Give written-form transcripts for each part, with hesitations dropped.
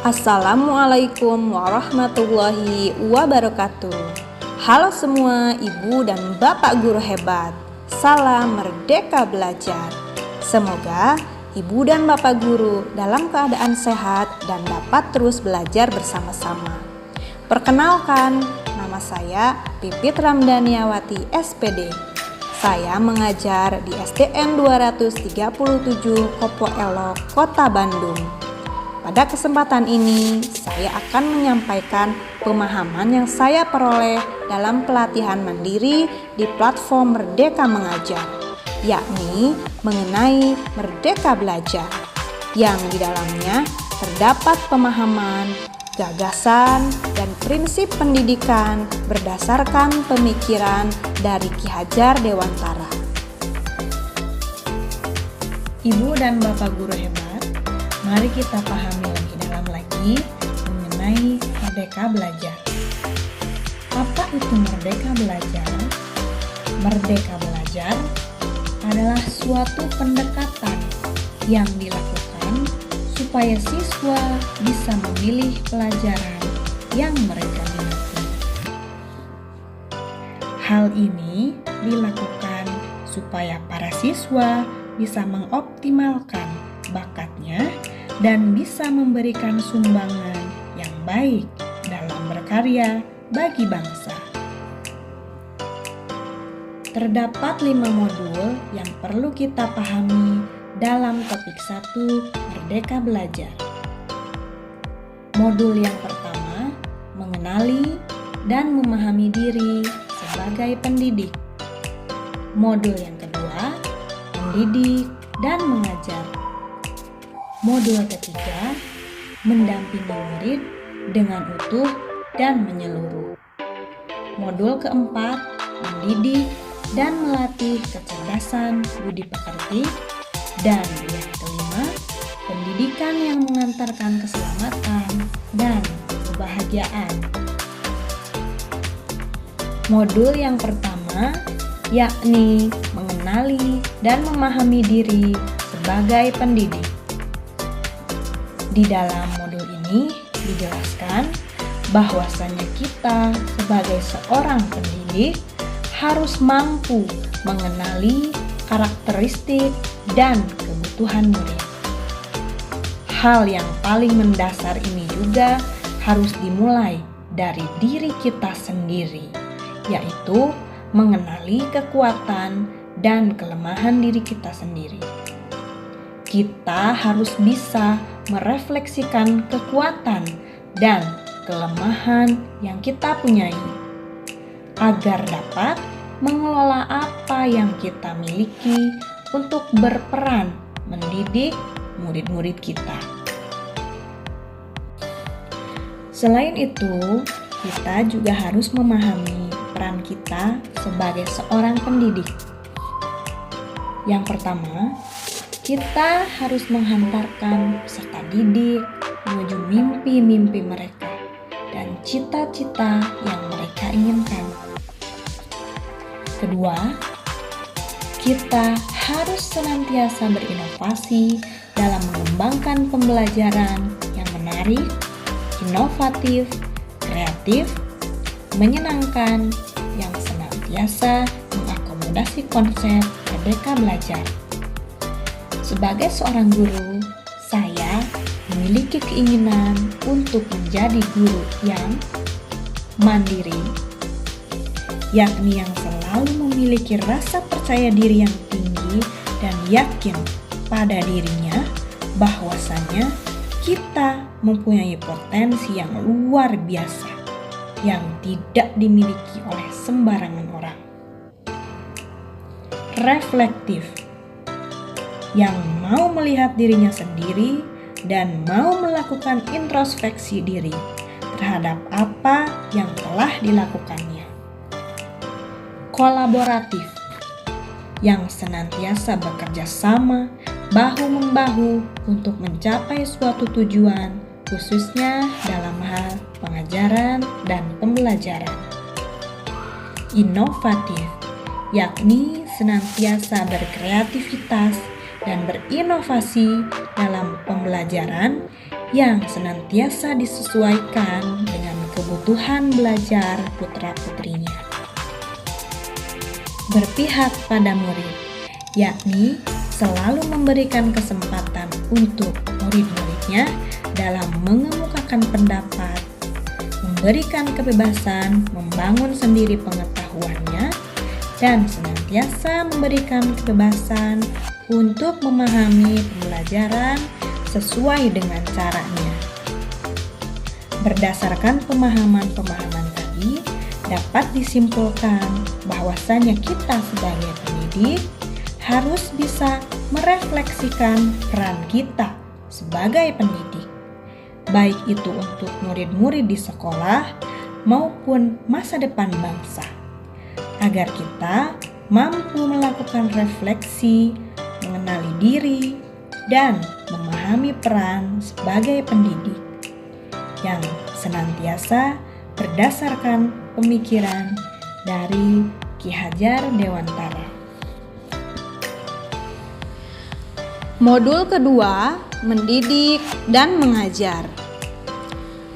Assalamualaikum warahmatullahi wabarakatuh. Halo semua ibu dan bapak guru hebat. Salam Merdeka Belajar. Semoga ibu dan bapak guru dalam keadaan sehat dan dapat terus belajar bersama-sama. Perkenalkan, nama saya Pipit Ramdaniawati SPD. Saya mengajar di SDN 237 Kopo Elok, Kota Bandung. Pada kesempatan ini, saya akan menyampaikan pemahaman yang saya peroleh dalam pelatihan mandiri di platform Merdeka Mengajar, yakni mengenai Merdeka Belajar, yang di dalamnya terdapat pemahaman, gagasan, dan prinsip pendidikan berdasarkan pemikiran dari Ki Hajar Dewantara. Ibu dan bapak guru hebat, mari kita pahami lebih dalam lagi mengenai Merdeka Belajar. Apa itu Merdeka Belajar? Merdeka Belajar adalah suatu pendekatan yang dilakukan supaya siswa bisa memilih pelajaran yang mereka minati. Hal ini dilakukan supaya para siswa bisa mengoptimalkan bakatnya dan bisa memberikan sumbangan yang baik dalam berkarya bagi bangsa. Terdapat 5 modul yang perlu kita pahami dalam topik 1 Merdeka Belajar. Modul yang pertama, mengenali dan memahami diri sebagai pendidik. Modul yang kedua, mendidik dan mengajar. Modul ketiga, mendampingi murid dengan utuh dan menyeluruh. Modul keempat, mendidik dan melatih kecerdasan budi pekerti. Dan yang kelima, pendidikan yang mengantarkan keselamatan dan kebahagiaan. Modul yang pertama, yakni mengenali dan memahami diri sebagai pendidik. Di dalam modul ini dijelaskan bahwasannya kita sebagai seorang pendidik harus mampu mengenali karakteristik dan kebutuhan murid. Hal yang paling mendasar ini juga harus dimulai dari diri kita sendiri, yaitu mengenali kekuatan dan kelemahan diri kita sendiri. Kita harus bisa merefleksikan kekuatan dan kelemahan yang kita punyai agar dapat mengelola apa yang kita miliki untuk berperan mendidik murid-murid kita. Selain itu, kita juga harus memahami peran kita sebagai seorang pendidik. Yang pertama, kita harus menghantarkan peserta didik menuju mimpi-mimpi mereka dan cita-cita yang mereka inginkan. Kedua, kita harus senantiasa berinovasi dalam mengembangkan pembelajaran yang menarik, inovatif, kreatif, menyenangkan, yang senantiasa mengakomodasi konsep Merdeka Belajar. Sebagai seorang guru, saya memiliki keinginan untuk menjadi guru yang mandiri, yakni yang selalu memiliki rasa percaya diri yang tinggi dan yakin pada dirinya bahwasannya kita mempunyai potensi yang luar biasa yang tidak dimiliki oleh sembarangan orang. Reflektif, yang mau melihat dirinya sendiri dan mau melakukan introspeksi diri terhadap apa yang telah dilakukannya. Kolaboratif, yang senantiasa bekerja sama bahu-membahu untuk mencapai suatu tujuan, khususnya dalam hal pengajaran dan pembelajaran. Inovatif, yakni senantiasa berkreativitas dan berinovasi dalam pembelajaran yang senantiasa disesuaikan dengan kebutuhan belajar putra-putrinya. Berpihak pada murid, yakni selalu memberikan kesempatan untuk murid-muridnya dalam mengemukakan pendapat, memberikan kebebasan membangun sendiri pengetahuannya, dan senantiasa memberikan kebebasan untuk memahami pembelajaran sesuai dengan caranya. Berdasarkan pemahaman-pemahaman tadi, dapat disimpulkan bahwasanya kita sebagai pendidik harus bisa merefleksikan peran kita sebagai pendidik, baik itu untuk murid-murid di sekolah maupun masa depan bangsa, agar kita mampu melakukan refleksi, mengenali diri, dan memahami peran sebagai pendidik yang senantiasa berdasarkan pemikiran dari Ki Hajar Dewantara. Modul kedua, mendidik dan mengajar.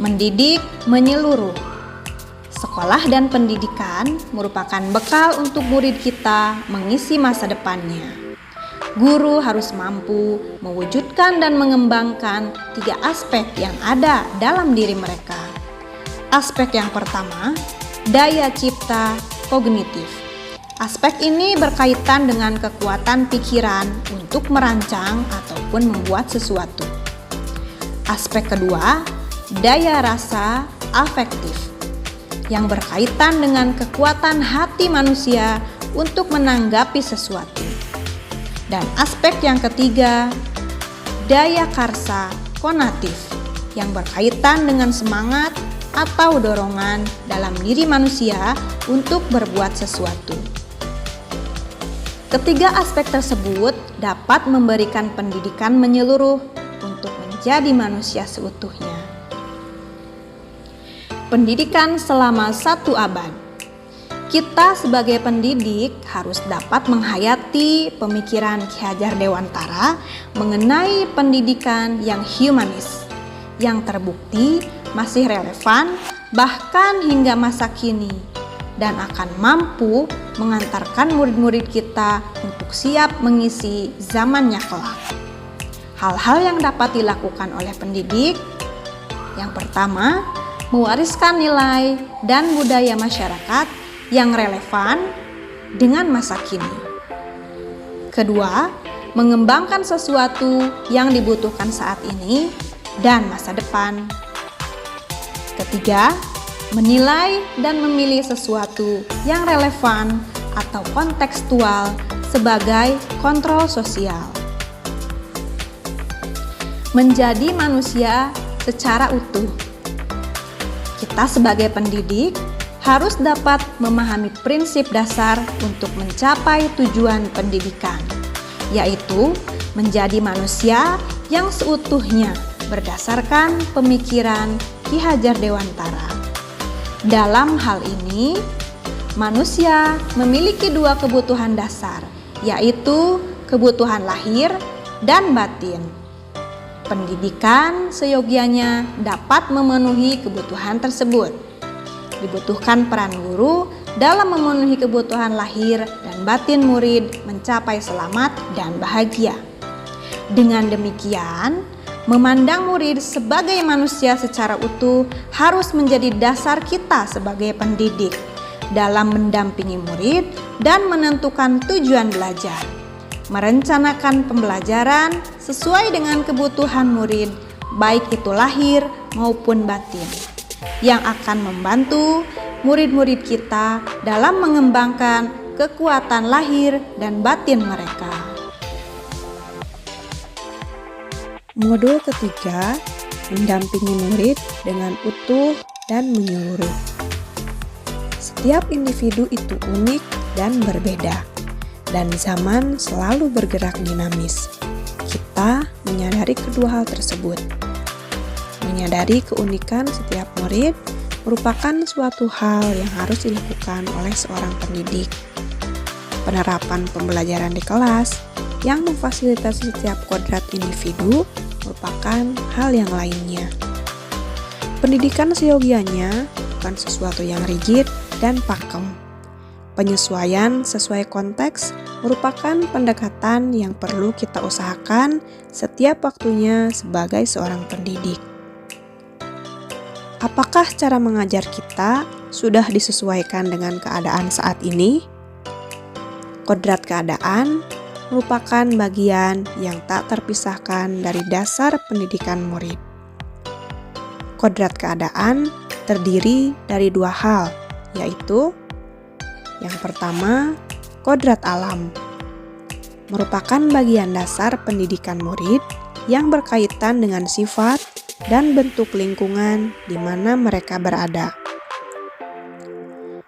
Mendidik menyeluruh. Sekolah dan pendidikan merupakan bekal untuk murid kita mengisi masa depannya. Guru harus mampu mewujudkan dan mengembangkan 3 aspek yang ada dalam diri mereka. Aspek yang pertama, daya cipta kognitif. Aspek ini berkaitan dengan kekuatan pikiran untuk merancang ataupun membuat sesuatu. Aspek kedua, daya rasa afektif, yang berkaitan dengan kekuatan hati manusia untuk menanggapi sesuatu. Dan aspek yang ketiga, daya karsa konatif, yang berkaitan dengan semangat atau dorongan dalam diri manusia untuk berbuat sesuatu. Ketiga aspek tersebut dapat memberikan pendidikan menyeluruh untuk menjadi manusia seutuhnya. Pendidikan selama 1 abad. Kita sebagai pendidik harus dapat menghayati pemikiran Ki Hajar Dewantara mengenai pendidikan yang humanis, yang terbukti masih relevan bahkan hingga masa kini, dan akan mampu mengantarkan murid-murid kita untuk siap mengisi zamannya kelak. Hal-hal yang dapat dilakukan oleh pendidik, yang pertama, mewariskan nilai dan budaya masyarakat yang relevan dengan masa kini. Kedua, mengembangkan sesuatu yang dibutuhkan saat ini dan masa depan. Ketiga, menilai dan memilih sesuatu yang relevan atau kontekstual sebagai kontrol sosial. Menjadi manusia secara utuh. Kita sebagai pendidik harus dapat memahami prinsip dasar untuk mencapai tujuan pendidikan, yaitu menjadi manusia yang seutuhnya berdasarkan pemikiran Ki Hajar Dewantara. Dalam hal ini, manusia memiliki 2 kebutuhan dasar, yaitu kebutuhan lahir dan batin. Pendidikan seyogianya dapat memenuhi kebutuhan tersebut. Dibutuhkan peran guru dalam memenuhi kebutuhan lahir dan batin murid mencapai selamat dan bahagia. Dengan demikian, memandang murid sebagai manusia secara utuh harus menjadi dasar kita sebagai pendidik dalam mendampingi murid dan menentukan tujuan belajar, merencanakan pembelajaran sesuai dengan kebutuhan murid, baik itu lahir maupun batin, yang akan membantu murid-murid kita dalam mengembangkan kekuatan lahir dan batin mereka. Modul ketiga, mendampingi murid dengan utuh dan menyeluruh. Setiap individu itu unik dan berbeda, dan zaman selalu bergerak dinamis. Kita menyadari kedua hal tersebut. Menyadari keunikan setiap murid merupakan suatu hal yang harus dilakukan oleh seorang pendidik. Penerapan pembelajaran di kelas yang memfasilitasi setiap kodrat individu merupakan hal yang lainnya. Pendidikan seyogianya bukan sesuatu yang rigid dan pakem. Penyesuaian sesuai konteks merupakan pendekatan yang perlu kita usahakan setiap waktunya sebagai seorang pendidik. Apakah cara mengajar kita sudah disesuaikan dengan keadaan saat ini? Kodrat keadaan merupakan bagian yang tak terpisahkan dari dasar pendidikan murid. Kodrat keadaan terdiri dari dua hal, yaitu yang pertama, kodrat alam, merupakan bagian dasar pendidikan murid yang berkaitan dengan sifat dan bentuk lingkungan di mana mereka berada.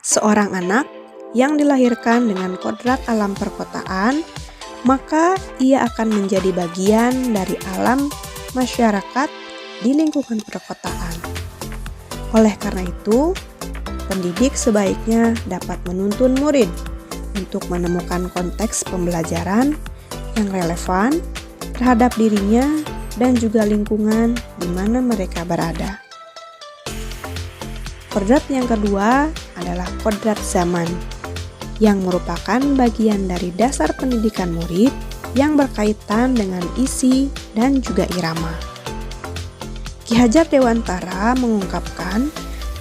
Seorang anak yang dilahirkan dengan kodrat alam perkotaan, maka ia akan menjadi bagian dari alam masyarakat di lingkungan perkotaan. Oleh karena itu, pendidik sebaiknya dapat menuntun murid untuk menemukan konteks pembelajaran yang relevan terhadap dirinya dan juga lingkungan di mana mereka berada. Kodrat yang kedua adalah kodrat zaman, yang merupakan bagian dari dasar pendidikan murid yang berkaitan dengan isi dan juga irama. Ki Hajar Dewantara mengungkapkan,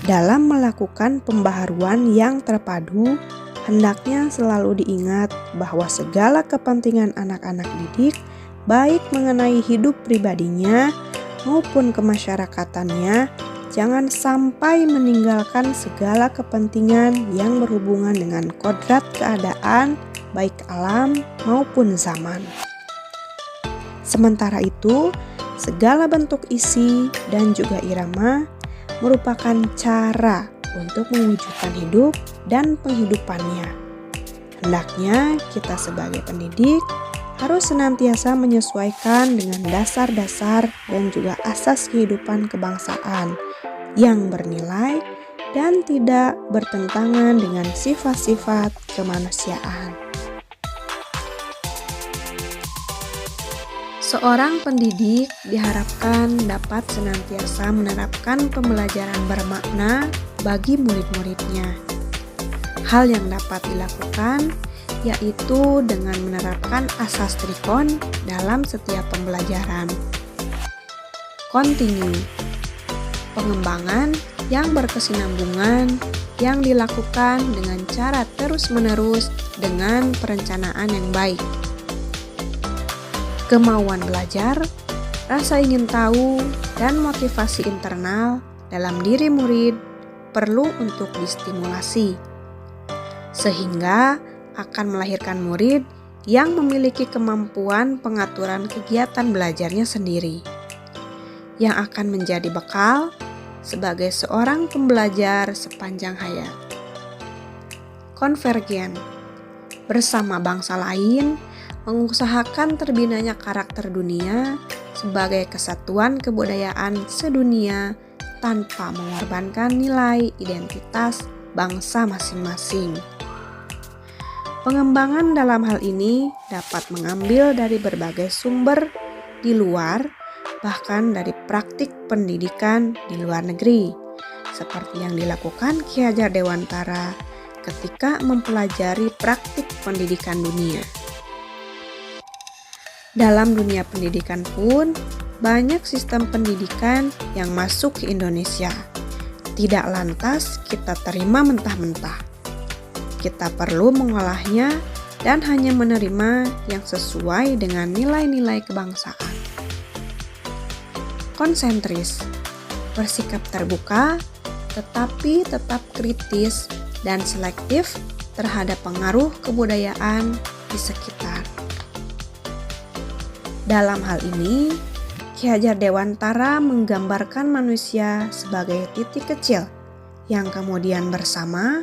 dalam melakukan pembaharuan yang terpadu, hendaknya selalu diingat bahwa segala kepentingan anak-anak didik, baik mengenai hidup pribadinya maupun kemasyarakatannya, jangan sampai meninggalkan segala kepentingan yang berhubungan dengan kodrat keadaan, baik alam maupun zaman. Sementara itu, segala bentuk isi dan juga irama merupakan cara untuk mewujudkan hidup dan penghidupannya. Hendaknya kita sebagai pendidik harus senantiasa menyesuaikan dengan dasar-dasar dan juga asas kehidupan kebangsaan yang bernilai dan tidak bertentangan dengan sifat-sifat kemanusiaan. Seorang pendidik diharapkan dapat senantiasa menerapkan pembelajaran bermakna bagi murid-muridnya. Hal yang dapat dilakukan yaitu dengan menerapkan asas trikon dalam setiap pembelajaran. Continue, pengembangan yang berkesinambungan yang dilakukan dengan cara terus-menerus dengan perencanaan yang baik. Kemauan belajar, rasa ingin tahu, dan motivasi internal dalam diri murid perlu untuk distimulasi, sehingga akan melahirkan murid yang memiliki kemampuan pengaturan kegiatan belajarnya sendiri, yang akan menjadi bekal sebagai seorang pembelajar sepanjang hayat. Konvergen, bersama bangsa lain, mengusahakan terbinanya karakter dunia sebagai kesatuan kebudayaan sedunia tanpa mengorbankan nilai identitas bangsa masing-masing. Pengembangan dalam hal ini dapat mengambil dari berbagai sumber di luar, bahkan dari praktik pendidikan di luar negeri, seperti yang dilakukan Ki Hajar Dewantara ketika mempelajari praktik pendidikan dunia. Dalam dunia pendidikan pun, banyak sistem pendidikan yang masuk ke Indonesia. Tidak lantas kita terima mentah-mentah. Kita perlu mengolahnya dan hanya menerima yang sesuai dengan nilai-nilai kebangsaan. Konsentris, bersikap terbuka, tetapi tetap kritis dan selektif terhadap pengaruh kebudayaan di sekitar. Dalam hal ini, Ki Hajar Dewantara menggambarkan manusia sebagai titik kecil yang kemudian bersama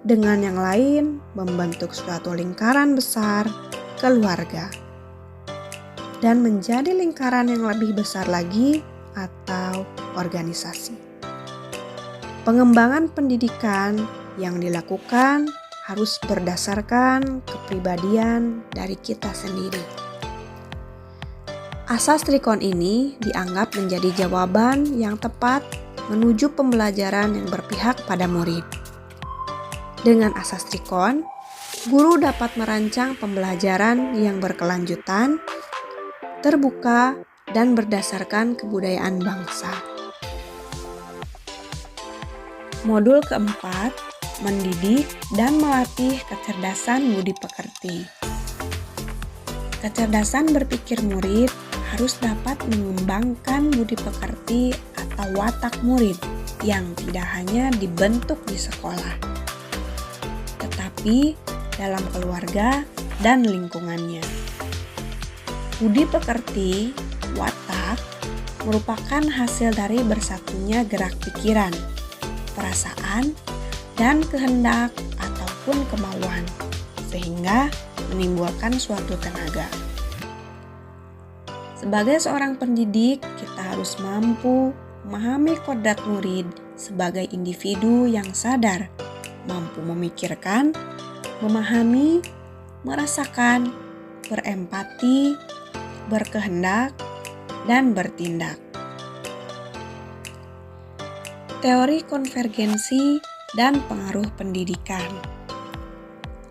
dengan yang lain membentuk suatu lingkaran besar, keluarga, dan menjadi lingkaran yang lebih besar lagi atau organisasi. Pengembangan pendidikan yang dilakukan harus berdasarkan kepribadian dari kita sendiri. Asas Trikon ini dianggap menjadi jawaban yang tepat menuju pembelajaran yang berpihak pada murid. Dengan asas Trikon, guru dapat merancang pembelajaran yang berkelanjutan, terbuka, dan berdasarkan kebudayaan bangsa. Modul keempat, mendidik dan melatih kecerdasan budi pekerti. Kecerdasan berpikir murid harus dapat mengembangkan budi pekerti atau watak murid yang tidak hanya dibentuk di sekolah, tetapi dalam keluarga dan lingkungannya. Budi pekerti, watak, merupakan hasil dari bersatunya gerak pikiran, perasaan, dan kehendak ataupun kemauan, sehingga menimbulkan suatu tenaga. Sebagai seorang pendidik, kita harus mampu memahami kodrat murid sebagai individu yang sadar, mampu memikirkan, memahami, merasakan, berempati, berkehendak, dan bertindak. Teori konvergensi dan pengaruh pendidikan.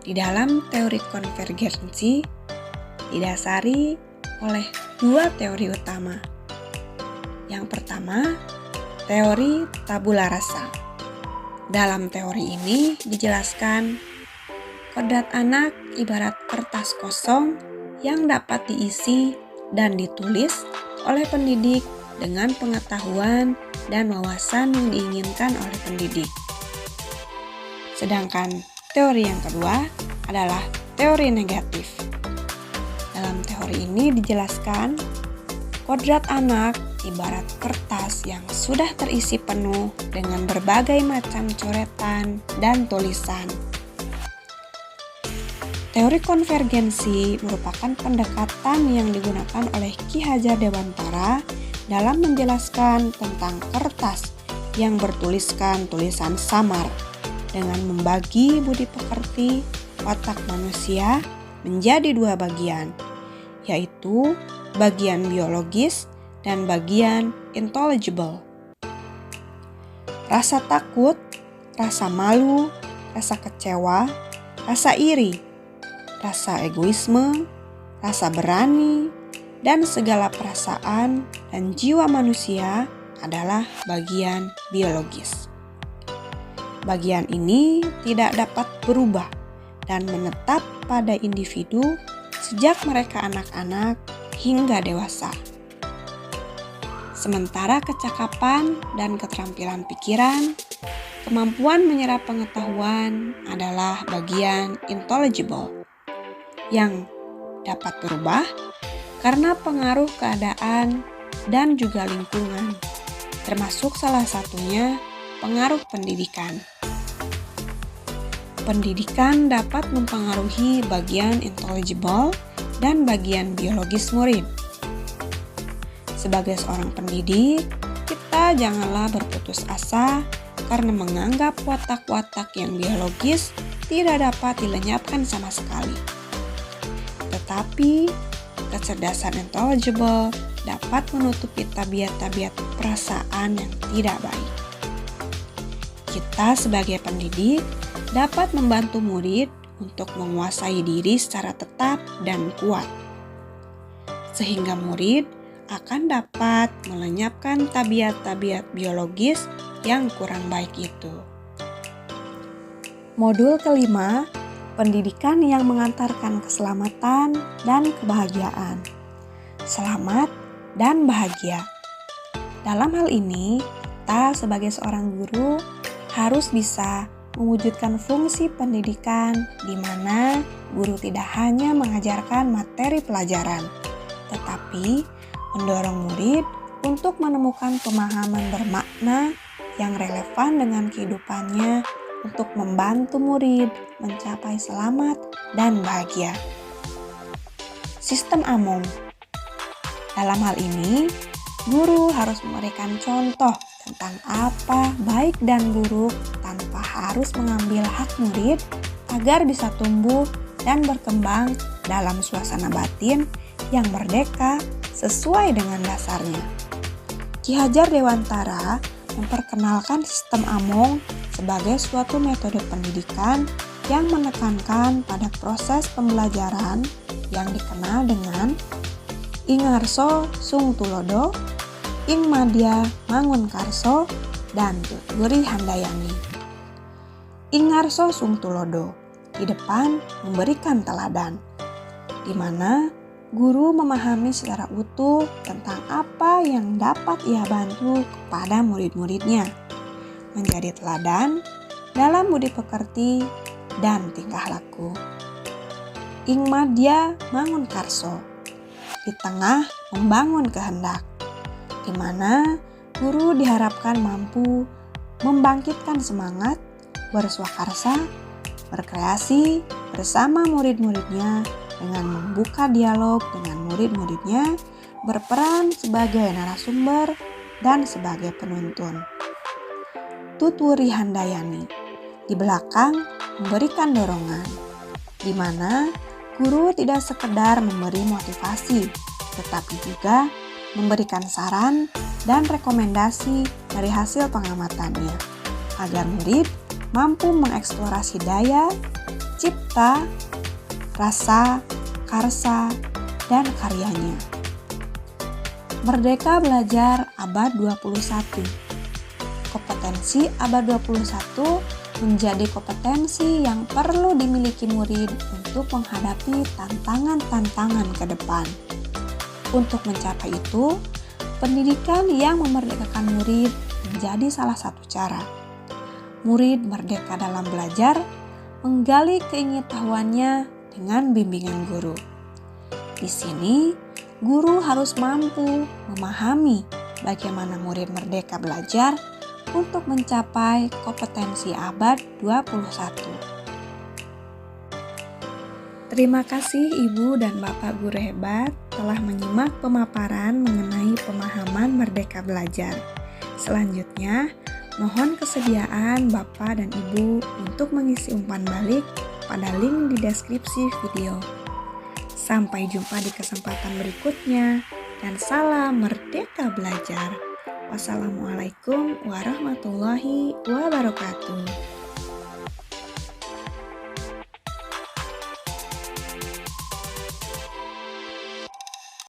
Di dalam teori konvergensi didasari oleh dua teori utama. Yang pertama, teori tabula rasa. Dalam teori ini dijelaskan kodrat anak ibarat kertas kosong yang dapat diisi dan ditulis oleh pendidik dengan pengetahuan dan wawasan yang diinginkan oleh pendidik. Sedangkan teori yang kedua adalah teori negatif. Dalam teori ini dijelaskan kodrat anak ibarat kertas yang sudah terisi penuh dengan berbagai macam coretan dan tulisan. Teori konvergensi merupakan pendekatan yang digunakan oleh Ki Hajar Dewantara dalam menjelaskan tentang kertas yang bertuliskan tulisan samar dengan membagi budi pekerti watak manusia menjadi dua bagian, yaitu bagian biologis dan bagian intelligible. Rasa takut, rasa malu, rasa kecewa, rasa iri, rasa egoisme, rasa berani, dan segala perasaan dan jiwa manusia adalah bagian biologis. Bagian ini tidak dapat berubah dan menetap pada individu sejak mereka anak-anak hingga dewasa. Sementara kecakapan dan keterampilan pikiran, kemampuan menyerap pengetahuan adalah bagian intelligible yang dapat berubah karena pengaruh keadaan dan juga lingkungan, termasuk salah satunya pengaruh pendidikan. Pendidikan dapat mempengaruhi bagian intelligible dan bagian biologis murid. Sebagai seorang pendidik, kita janganlah berputus asa karena menganggap watak-watak yang biologis tidak dapat dilenyapkan sama sekali. Tetapi, kecerdasan intelligible dapat menutupi tabiat-tabiat perasaan yang tidak baik. Kita sebagai pendidik dapat membantu murid untuk menguasai diri secara tetap dan kuat, sehingga murid akan dapat melenyapkan tabiat-tabiat biologis yang kurang baik itu. Modul kelima, pendidikan yang mengantarkan keselamatan dan kebahagiaan. Selamat dan bahagia. Dalam hal ini, kita sebagai seorang guru harus bisa mewujudkan fungsi pendidikan di mana guru tidak hanya mengajarkan materi pelajaran, tetapi mendorong murid untuk menemukan pemahaman bermakna yang relevan dengan kehidupannya untuk membantu murid mencapai selamat dan bahagia. Sistem AMOM. Dalam hal ini, guru harus memberikan contoh tentang apa baik dan buruk tanpa harus mengambil hak murid agar bisa tumbuh dan berkembang dalam suasana batin yang merdeka sesuai dengan dasarnya. Ki Hajar Dewantara memperkenalkan sistem Among sebagai suatu metode pendidikan yang menekankan pada proses pembelajaran yang dikenal dengan Ing Ngarso Sung Tulodo, Ing Madya Mangun Karso, dan Tutwuri Handayani. Ing Ngarso Sung Tulodo di depan memberikan teladan, di mana guru memahami secara utuh tentang apa yang dapat ia bantu kepada murid-muridnya, menjadi teladan dalam budi pekerti dan tingkah laku. Ing Madya Mangun Karso di tengah membangun kehendak, di mana guru diharapkan mampu membangkitkan semangat, berswakarsa, berkreasi bersama murid-muridnya dengan membuka dialog dengan murid-muridnya, berperan sebagai narasumber dan sebagai penuntun. Tutwuri Handayani di belakang memberikan dorongan, di mana guru tidak sekedar memberi motivasi, tetapi juga memberikan saran dan rekomendasi dari hasil pengamatannya, agar murid mampu mengeksplorasi daya, cipta, rasa, karsa, dan karyanya. Merdeka Belajar Abad 21. Kompetensi abad 21 menjadi kompetensi yang perlu dimiliki murid untuk menghadapi tantangan-tantangan ke depan. Untuk mencapai itu, pendidikan yang memerdekakan murid menjadi salah satu cara. Murid merdeka dalam belajar, menggali keingetahuannya dengan bimbingan guru. Di sini, guru harus mampu memahami bagaimana murid merdeka belajar untuk mencapai kompetensi abad 21. Terima kasih Ibu dan Bapak guru hebat telah menyimak pemaparan mengenai pemahaman Merdeka Belajar. Selanjutnya, mohon kesediaan Bapak dan Ibu untuk mengisi umpan balik pada link di deskripsi video. Sampai jumpa di kesempatan berikutnya dan salam Merdeka Belajar. Wassalamualaikum warahmatullahi wabarakatuh.